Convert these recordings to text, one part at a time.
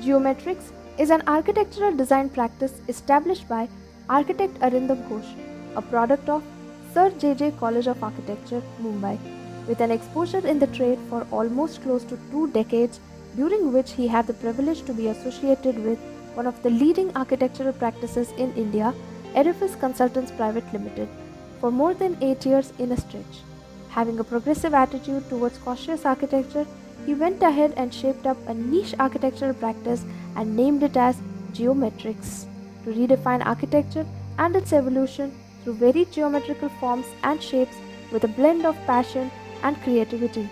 Geometrics is an architectural design practice established by architect Arindam Ghosh, a product of Sir J. J. College of Architecture, Mumbai, with an exposure in the trade for almost close to 2 decades, during which he had the privilege to be associated with one of the leading architectural practices in India, Edifice Consultants Private Limited, for more than 8 years in a stretch. Having a progressive attitude towards cautious architecture, he went ahead and shaped up a niche architectural practice and named it as Geometrics to redefine architecture and its evolution through varied geometrical forms and shapes with a blend of passion and creativity.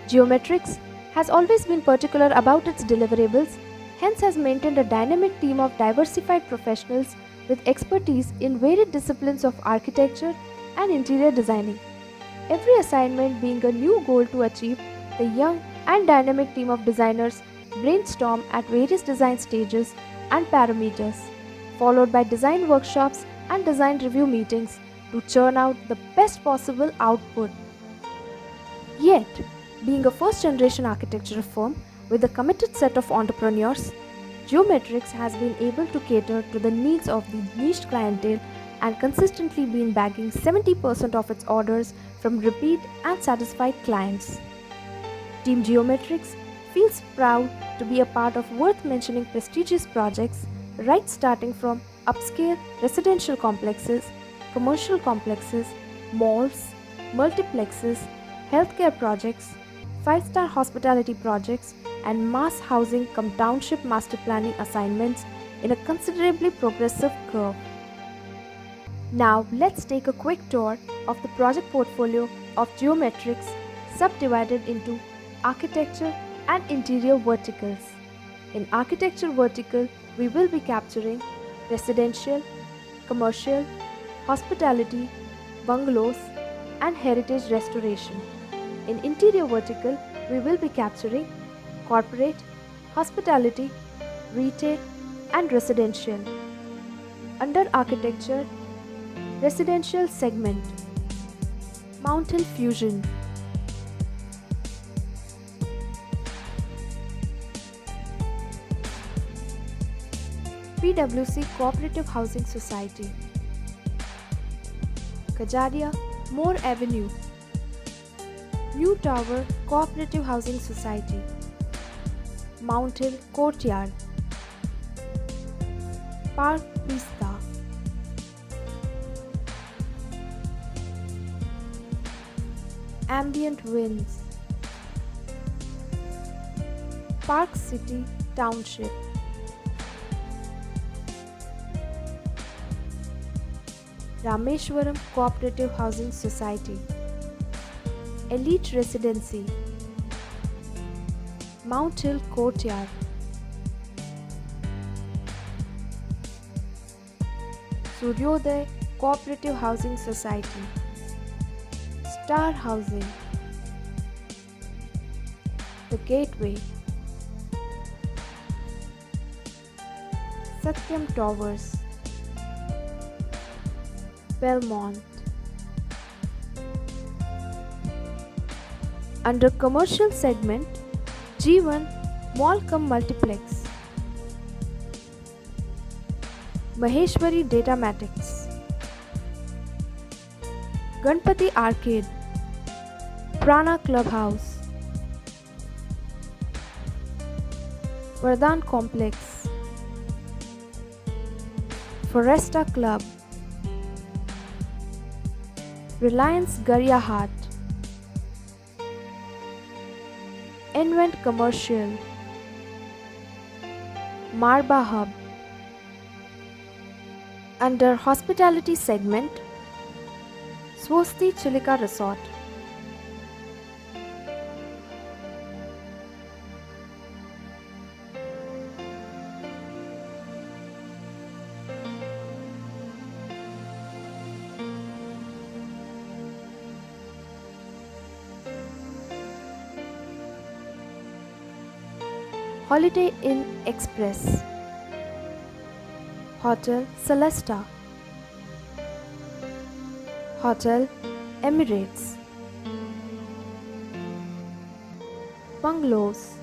Geometrics has always been particular about its deliverables, hence has maintained a dynamic team of diversified professionals with expertise in varied disciplines of architecture and interior designing. Every assignment being a new goal to achieve, the young and dynamic team of designers brainstorm at various design stages and parameters, followed by design workshops and design review meetings to churn out the best possible output. Yet, being a first generation architecture firm with a committed set of entrepreneurs, Geometrics has been able to cater to the needs of the niche clientele and consistently been bagging 70% of its orders from repeat and satisfied clients. Team Geometrics feels proud to be a part of worth mentioning prestigious projects right starting from upscale residential complexes, commercial complexes, malls, multiplexes, healthcare projects, five-star hospitality projects, and mass housing cum township master planning assignments in a considerably progressive curve. Now let's take a quick tour of the project portfolio of Geometrics subdivided into architecture and interior verticals. In architecture vertical, we will be capturing residential, commercial, hospitality, bungalows, and heritage restoration. In interior vertical, we will be capturing corporate, hospitality, retail, and residential. Under architecture, residential segment, Mountain Fusion, PWC Cooperative Housing Society, Kajaria, Moore Avenue, New Tower Cooperative Housing Society, Mount Hill Courtyard, Park Vista, Ambient Winds, Park City Township, Rameshwaram Cooperative Housing Society, Elite Residency, Mount Hill Courtyard, Suryoday Cooperative Housing Society, Star Housing, The Gateway, Satyam Towers, Belmont. Under commercial segment, G1 Mall cum Multiplex, Maheshwari Datamatics, Ganpati Arcade, Prana Clubhouse, Vardhan Complex, Foresta Club, Reliance Garyahat, Invent Commercial, Marba Hub. Under hospitality segment, Swasti Chilika Resort, Holiday Inn Express, Hotel Celesta, Hotel Emirates, Bungalows,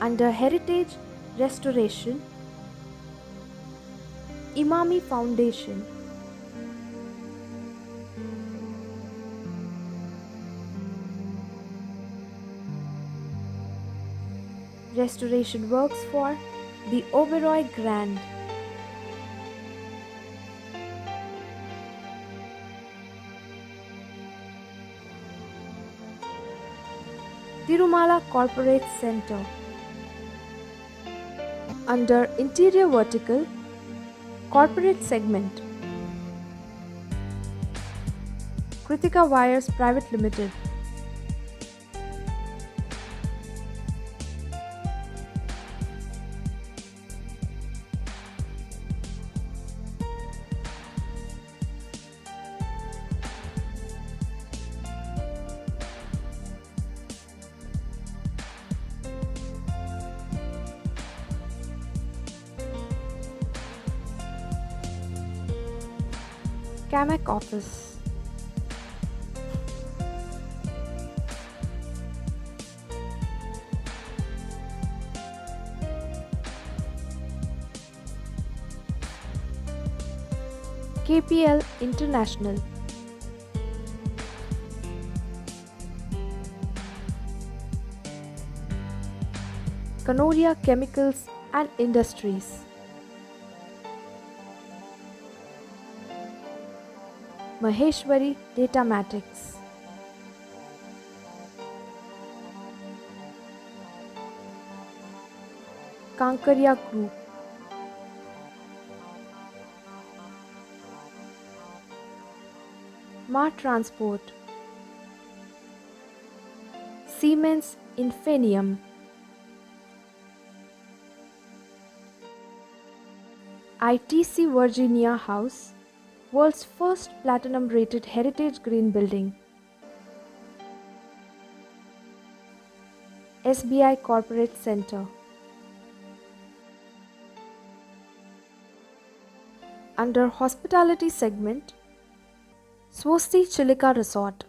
Under Heritage Restoration, Imami Foundation. Restoration works for the Oberoi Grand. Tirumala Corporate Center. Under Interior Vertical, Corporate Segment, Kritika Wires Private Limited. Kamak Office. KPL International. Kanoria Chemicals and Industries. Maheshwari Datamatics. Kankaria Group. Mart Transport. Siemens Infinium. ITC Virginia House, world's first platinum rated heritage green building. SBI Corporate Center. Under Hospitality segment, Swasti Chilika Resort.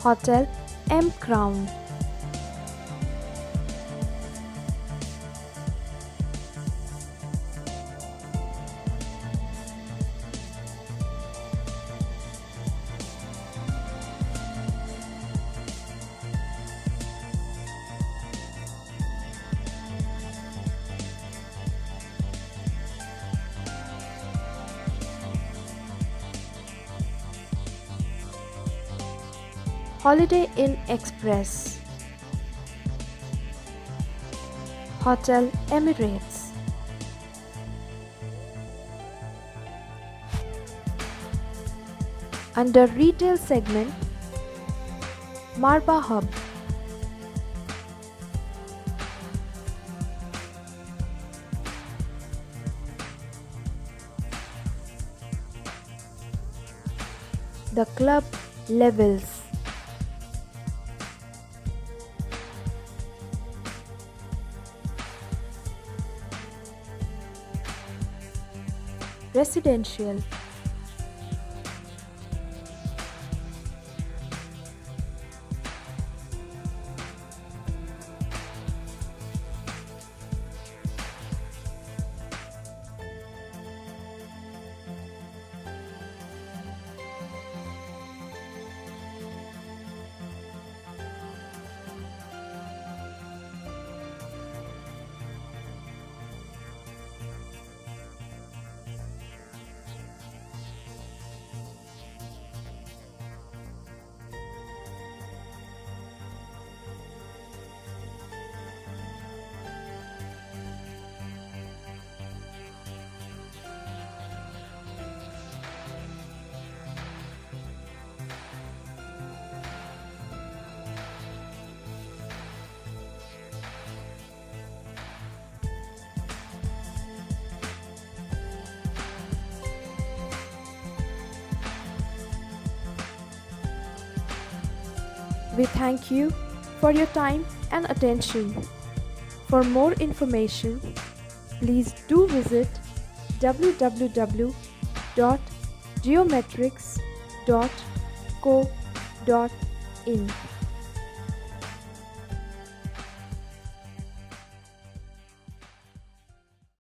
Hotel M Crown. Holiday Inn Express. Hotel Emirates. Under Retail segment, Marba Hub. The Club Levels. Residential. We thank you for your time and attention. For more information, please do visit www.geometrics.co.in.